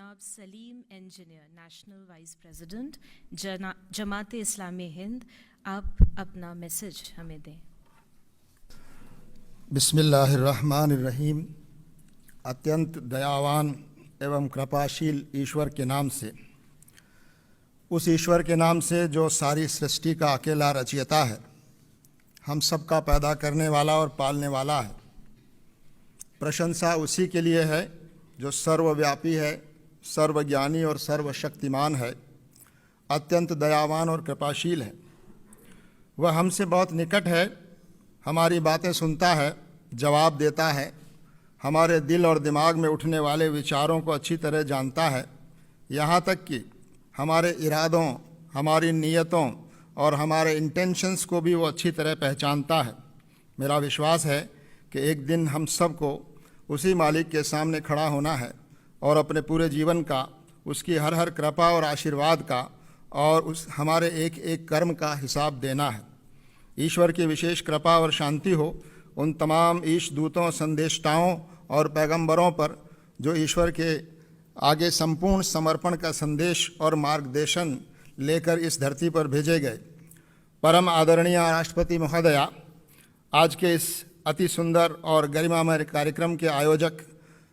जनाब Salim engineer, national vice president Jamaat Islami Hind, आप अपना मैसेज हमें दें। बिस्मिल्लाहिर्रहमानिर्रहीम। अत्यंत दयावान एवं कृपाशील ईश्वर के नाम से, उस ईश्वर के नाम से जो सारी सृष्टि का अकेला रचयिता है, हम सब का पैदा करने वाला और पालने वाला है। प्रशंसा उसी के लिए है जो सर्वव्यापी है, सर्वज्ञानी और सर्वशक्तिमान है, अत्यंत दयावान और कृपाशील है। वह हमसे बहुत निकट है, हमारी बातें सुनता है, जवाब देता है, हमारे दिल और दिमाग में उठने वाले विचारों को अच्छी तरह जानता है। यहाँ तक कि हमारे इरादों, हमारी नीयतों और हमारे इंटेंशंस को भी वो अच्छी तरह पहचानता है। मेरा विश्वास है कि एक दिन हम सब को उसी मालिक के सामने खड़ा होना है और अपने पूरे जीवन का, उसकी हर हर कृपा और आशीर्वाद का और उस हमारे एक एक कर्म का हिसाब देना है। ईश्वर की विशेष कृपा और शांति हो उन तमाम ईश दूतों, संदेष्टाओं और पैगंबरों पर जो ईश्वर के आगे संपूर्ण समर्पण का संदेश और मार्गदर्शन लेकर इस धरती पर भेजे गए। परम आदरणीय राष्ट्रपति महोदया, आज के इस अति सुंदर और गरिमामय कार्यक्रम के आयोजक,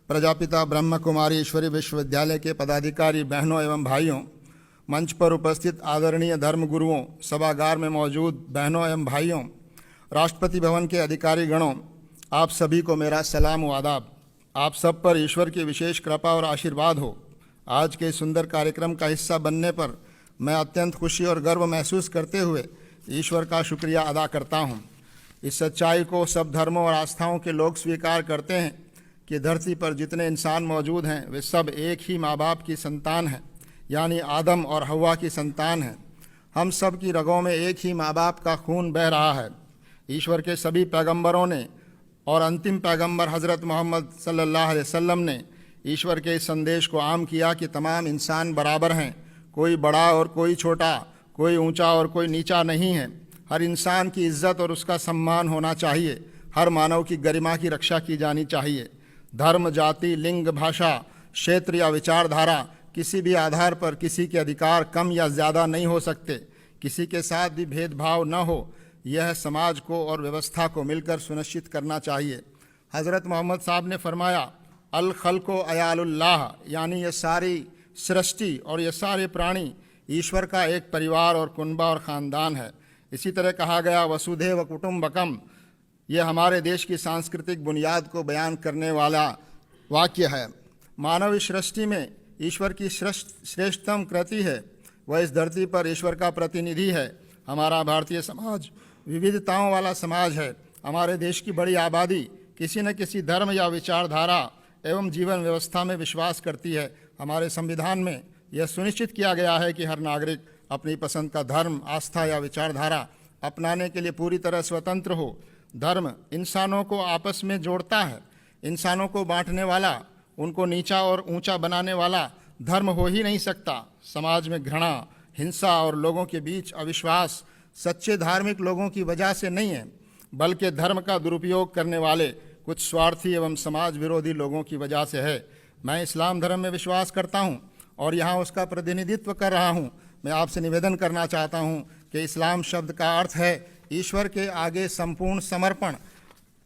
प्रजापिता ब्रह्म कुमारी ईश्वरी विश्वविद्यालय के पदाधिकारी बहनों एवं भाइयों, मंच पर उपस्थित आदरणीय धर्मगुरुओं, सभागार में मौजूद बहनों एवं भाइयों, राष्ट्रपति भवन के अधिकारीगणों, आप सभी को मेरा सलाम व आदाब। आप सब पर ईश्वर की विशेष कृपा और आशीर्वाद हो। आज के सुंदर कार्यक्रम का हिस्सा बनने पर मैं अत्यंत खुशी और गर्व महसूस करते हुए ईश्वर का शुक्रिया अदा करता हूँ। इस सच्चाई को सब धर्मों और आस्थाओं के लोग स्वीकार करते हैं कि धरती पर जितने इंसान मौजूद हैं वे सब एक ही माँ बाप की संतान हैं, यानी आदम और हव्वा की संतान हैं। हम सब की रगों में एक ही माँ बाप का खून बह रहा है। ईश्वर के सभी पैगंबरों ने और अंतिम पैगंबर हज़रत मोहम्मद सल्लल्लाहु अलैहि वसल्लम ने ईश्वर के इस संदेश को आम किया कि तमाम इंसान बराबर हैं, कोई बड़ा और कोई छोटा, कोई ऊंचा और कोई नीचा नहीं है। हर इंसान की इज्जत और उसका सम्मान होना चाहिए। हर मानव की गरिमा की रक्षा की जानी चाहिए। धर्म, जाति, लिंग, भाषा, क्षेत्र या विचारधारा किसी भी आधार पर किसी के अधिकार कम या ज़्यादा नहीं हो सकते। किसी के साथ भी भेदभाव न हो, यह समाज को और व्यवस्था को मिलकर सुनिश्चित करना चाहिए। हज़रत मोहम्मद साहब ने फरमाया, अल खल्को अयालुल्लाह, यानी ये सारी सृष्टि और ये सारे प्राणी ईश्वर का एक परिवार और कुनबा और ख़ानदान है। इसी तरह कहा गया, वसुधैव कुटुम्बकम, यह हमारे देश की सांस्कृतिक बुनियाद को बयान करने वाला वाक्य है। मानव इस सृष्टि में ईश्वर की श्रेष्ठतम कृति है। वह इस धरती पर ईश्वर का प्रतिनिधि है। हमारा भारतीय समाज विविधताओं वाला समाज है। हमारे देश की बड़ी आबादी किसी न किसी धर्म या विचारधारा एवं जीवन व्यवस्था में विश्वास करती है। हमारे संविधान में यह सुनिश्चित किया गया है कि हर नागरिक अपनी पसंद का धर्म, आस्था या विचारधारा अपनाने के लिए पूरी तरह स्वतंत्र हो। धर्म इंसानों को आपस में जोड़ता है। इंसानों को बांटने वाला, उनको नीचा और ऊंचा बनाने वाला धर्म हो ही नहीं सकता। समाज में घृणा, हिंसा और लोगों के बीच अविश्वास सच्चे धार्मिक लोगों की वजह से नहीं है, बल्कि धर्म का दुरुपयोग करने वाले कुछ स्वार्थी एवं समाज विरोधी लोगों की वजह से है। मैं इस्लाम धर्म में विश्वास करता हूँ और यहाँ उसका प्रतिनिधित्व कर रहा हूँ। मैं आपसे निवेदन करना चाहता हूँ कि इस्लाम शब्द का अर्थ है ईश्वर के आगे संपूर्ण समर्पण।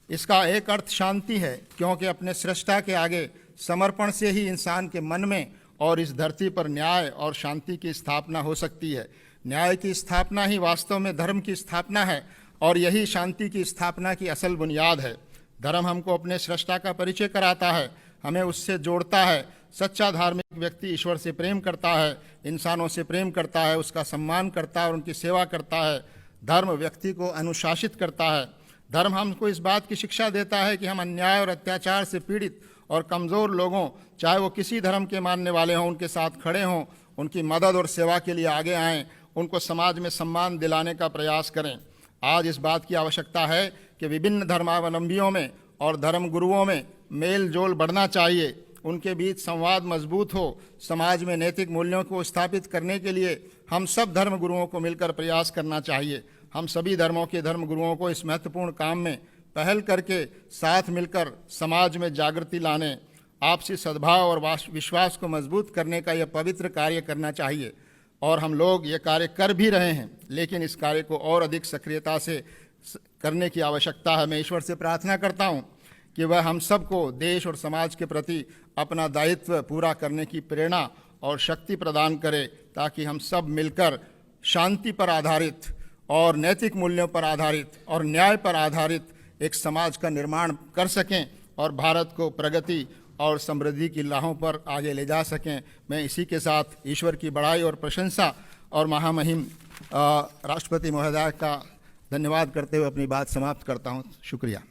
इसका एक अर्थ शांति है, क्योंकि अपने सृष्टा के आगे समर्पण से ही इंसान के मन में और इस धरती पर न्याय और शांति की स्थापना हो सकती है। न्याय की स्थापना ही वास्तव में धर्म की स्थापना है और यही शांति की स्थापना की असल बुनियाद है। धर्म हमको अपने सृष्टा का परिचय कराता है, हमें उससे जोड़ता है। सच्चा धार्मिक व्यक्ति ईश्वर से प्रेम करता है, इंसानों से प्रेम करता है, उसका सम्मान करता है और उनकी सेवा करता है। धर्म व्यक्ति को अनुशासित करता है। धर्म हमको इस बात की शिक्षा देता है कि हम अन्याय और अत्याचार से पीड़ित और कमज़ोर लोगों, चाहे वो किसी धर्म के मानने वाले हों, उनके साथ खड़े हों, उनकी मदद और सेवा के लिए आगे आएँ, उनको समाज में सम्मान दिलाने का प्रयास करें। आज इस बात की आवश्यकता है कि विभिन्न धर्मावलंबियों में और धर्म गुरुओं में मेल जोल बढ़ना चाहिए, उनके बीच संवाद मजबूत हो। समाज में नैतिक मूल्यों को स्थापित करने के लिए हम सब धर्म गुरुओं को मिलकर प्रयास करना चाहिए। हम सभी धर्मों के धर्म गुरुओं को इस महत्वपूर्ण काम में पहल करके साथ मिलकर समाज में जागृति लाने आपसी सद्भाव और विश्वास को मजबूत करने का यह पवित्र कार्य करना चाहिए और हम लोग ये कार्य कर भी रहे हैं, लेकिन इस कार्य को और अधिक सक्रियता से करने की आवश्यकता है। मैं ईश्वर से प्रार्थना करता हूँ कि वह हम सबको देश और समाज के प्रति अपना दायित्व पूरा करने की प्रेरणा और शक्ति प्रदान करे, ताकि हम सब मिलकर शांति पर आधारित और नैतिक मूल्यों पर आधारित और न्याय पर आधारित एक समाज का निर्माण कर सकें और भारत को प्रगति और समृद्धि की राहों पर आगे ले जा सकें। मैं इसी के साथ ईश्वर की बड़ाई और प्रशंसा और महामहिम राष्ट्रपति महोदय का धन्यवाद करते हुए अपनी बात समाप्त करता हूँ। शुक्रिया।